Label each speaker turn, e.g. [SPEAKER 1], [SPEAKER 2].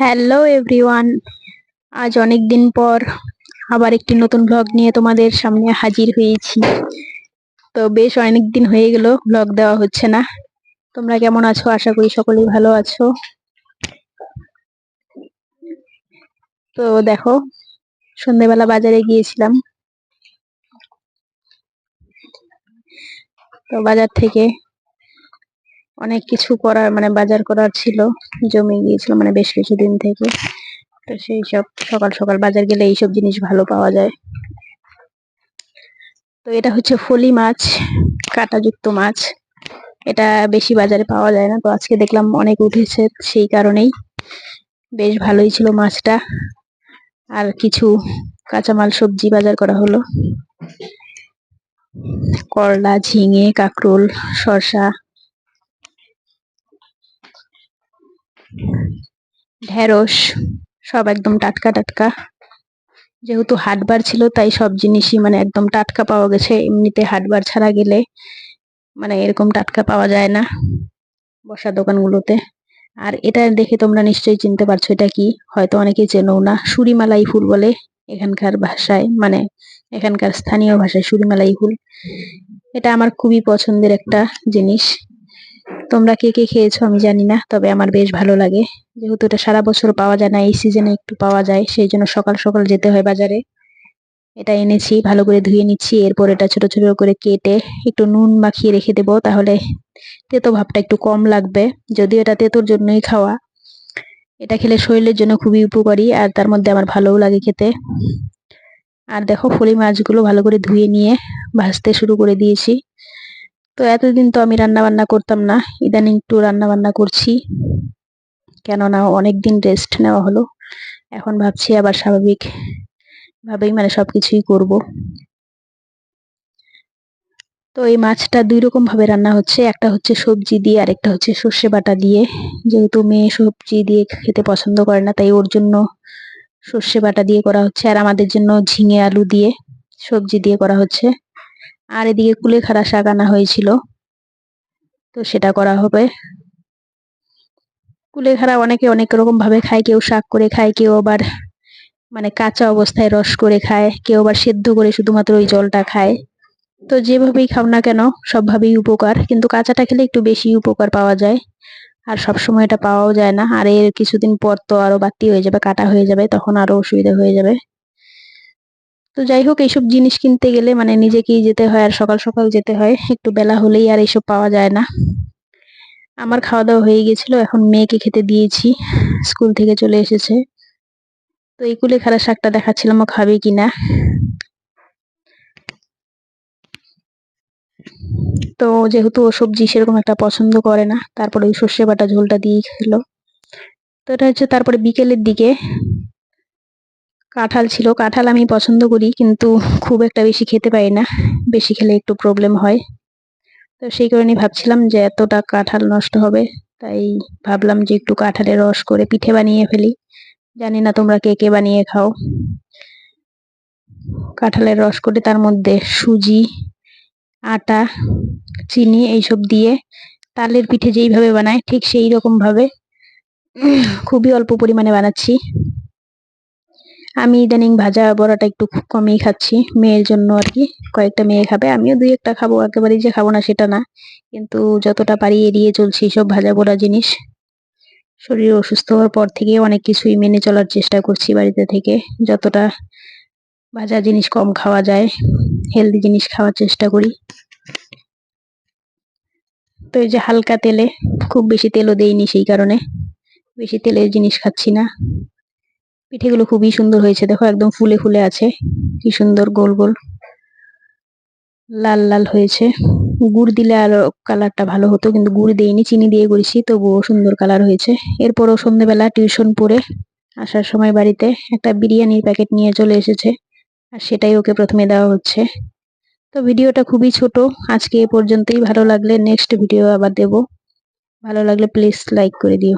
[SPEAKER 1] Hello everyone, আজ অনেক দিন পর আবার একটি নতুন ব্লগ নিয়ে তোমাদের সামনে হাজির হয়েছি। তো বেশ অনেক দিন হয়ে গেল ব্লগ দেওয়া হচ্ছে না। তোমরা কেমন আছো? আশা করি সকলেই ভালো আছো। তো দেখো, সন্ধ্যেবেলা বাজারে গিয়েছিলাম। তো বাজার থেকে অনেক কিছু করার বাজার করার ছিল, জমে গিয়েছিল বেশ কিছুদিন থেকে। তো সেই সব সকাল সকাল বাজার গেলে এইসব জিনিস ভালো পাওয়া যায়। তো এটা হচ্ছে ফলি মাছ, কাঁটাযুক্ত মাছ। এটা বেশি বাজারে পাওয়া যায় না, তো আজকে দেখলাম অনেক উঠেছে, সেই কারণেই বেশ ভালোই ছিল মাছটা। আর কিছু কাঁচামাল সবজি বাজার করা হলো, করলা, ঝিঙে, কাঁকরোল, শসা, ঢেঁড়স, সব একদম টাটকা টাটকা। যেহেতু হাটবার ছিল তাই সব জিনিসই একদম টাটকা পাওয়া গেছে। এমনিতে হাটবার ছাড়া গেলে এরকম টাটকা পাওয়া যায় না বসা দোকানগুলোতে। আর এটা দেখে তোমরা নিশ্চয়ই চিনতে পারছো এটা কি, হয়তো অনেকেই চেনো না। সুরিমালাই ফুল বলে এখানকার ভাষায়, এখানকার স্থানীয় ভাষায় সুরিমালাই ফুল। এটা আমার খুবই পছন্দের একটা জিনিস। তোমরা কে কে খেয়েছো আমি জানি না, তবে আমার বেশ ভালো লাগে। যেহেতু এটা সারা বছর পাওয়া যায় না, এই সিজনে একটু পাওয়া যায়, সেই জন্য সকাল সকাল যেতে হয় বাজারে। এটা এনেছি, ভালো করে ধুয়ে নিচ্ছি। এরপর এটা ছোট ছোট করে কেটে একটু নুন মাখিয়ে রেখে দেবো, তাহলে তেতো ভাবটা একটু কম লাগবে। যদিও এটা তেতোর জন্যই খাওয়া, এটা খেলে শরীরের জন্য খুবই উপকারী, আর তার মধ্যে আমার ভালোও লাগে খেতে। আর দেখো, ফলি মাছগুলো ভালো করে ধুয়ে নিয়ে ভাজতে শুরু করে দিয়েছি। তো এতদিন তো আমি রান্না বান্না করতাম না, ইদানিং একটু রান্না বান্না করছি, কেননা অনেকদিন রেস্ট নেওয়া হলো। এখন ভাবছি আবার স্বাভাবিক ভাবেই সবকিছুই করব। তো এই মাছটা দুই রকম ভাবে রান্না হচ্ছে, একটা হচ্ছে সবজি দিয়ে আর একটা হচ্ছে সর্ষে বাটা দিয়ে। যেহেতু মেয়ে সবজি দিয়ে খেতে পছন্দ করে না, তাই ওর জন্য সর্ষে বাটা দিয়ে করা হচ্ছে, আর আমাদের জন্য ঝিঙে আলু দিয়ে সবজি দিয়ে করা হচ্ছে। আর এদিকে কুলেখাড়া শাক আনা হয়েছিল, তো সেটা করা হবে। কুলেখাড়া অনেকে অনেক রকম ভাবে খায়, কেউ শাক করে খায়, কেউ আবার কাঁচা অবস্থায় রস করে খায়, কেউ আবার সেদ্ধ করে শুধুমাত্র ওই জলটা খায়। তো যেভাবেই খাও না কেন, সবভাবেই উপকার, কিন্তু কাঁচাটা খেলে একটু বেশি উপকার পাওয়া যায়। আর সব সময় এটা পাওয়াও যায় না, আর এর কিছুদিন পর তো আরো বাড়তি হয়ে যাবে, কাটা হয়ে যাবে, তখন আরো অসুবিধা হয়ে যাবে। তো যাই হোক, এইসব জিনিস কিনতে গেলে নিজেকেই যেতে হয়, আর সকাল সকাল যেতে হয়, একটু বেলা হলেই আর এইসব পাওয়া যায় না। আমার খাওয়া দাওয়া হয়ে গেছিল, এখন মেয়েকে খেতে দিয়েছি, স্কুল থেকে চলে এসেছে। তো এই কুলেখাড়া শাকটা দেখাচ্ছিলাম ও খাবে কিনা। তো যেহেতু ও সবজি সেরকম একটা পছন্দ করে না, তারপরে ওই সর্ষে বাটা ঝোলটা দিয়েই খেলো। তো এটা হচ্ছে, তারপরে বিকেলের দিকে কাঁঠাল ছিল। কাঁঠাল আমি পছন্দ করি, কিন্তু খুব একটা বেশি খেতে পারি না, বেশি খেলে একটু প্রবলেম হয়। তো সেই কারণে ভাবছিলাম যে এতটা কাঁঠাল নষ্ট হবে, তাই ভাবলাম যে একটু কাঁঠালের রস করে পিঠে বানিয়ে ফেলি। জানি না তোমরা কে কে বানিয়ে খাও। কাঁঠালের রস করে তার মধ্যে সুজি, আটা, চিনি এইসব দিয়ে তালের পিঠে যেইভাবে বানায় ঠিক সেই রকম ভাবে খুবই অল্প পরিমাণে বানাচ্ছি। আমি ইদানিং ভাজা বড়াটা একটু কমই খাচ্ছি, মেয়ের জন্য আর কি। কয়েকটা মেয়ে খাবে, আমিও দুই একটা খাবো, একেবারেই যে খাবো না সেটা না, কিন্তু যতটা পারি এড়িয়ে চলছি সব ভাজা পোড়া জিনিস। শরীর অসুস্থ হওয়ার পর থেকে অনেক কিছুই মেনে চলার চেষ্টা করছি বাড়িতে থেকে, যতটা ভাজা জিনিস কম খাওয়া যায়, হেলদি জিনিস খাওয়ার চেষ্টা করি। তো এই যে হালকা তেলে, খুব বেশি তেলও দেইনি, সেই কারণে বেশি তেলের জিনিস খাচ্ছি না। পিঠেগুলো খুবই সুন্দর হয়েছে, দেখো একদম ফুলে ফুলে আছে, কি সুন্দর গোল গোল লাল লাল হয়েছে। গুড় দিলে আরো কালারটা ভালো হতো, কিন্তু গুড় দেইনি, চিনি দিয়ে করেছি, তবুও সুন্দর কালার হয়েছে। এরপরও সন্ধ্যেবেলা টিউশন পড়ে আসার সময় বাড়িতে একটা বিরিয়ানির প্যাকেট নিয়ে চলে এসেছে, আর সেটাই ওকে প্রথমে দেওয়া হচ্ছে। তো ভিডিওটা খুবই ছোট আজকে এ পর্যন্তই। ভালো লাগলে নেক্সট ভিডিও আবার দেব, ভালো লাগলে প্লিজ লাইক করে দিও।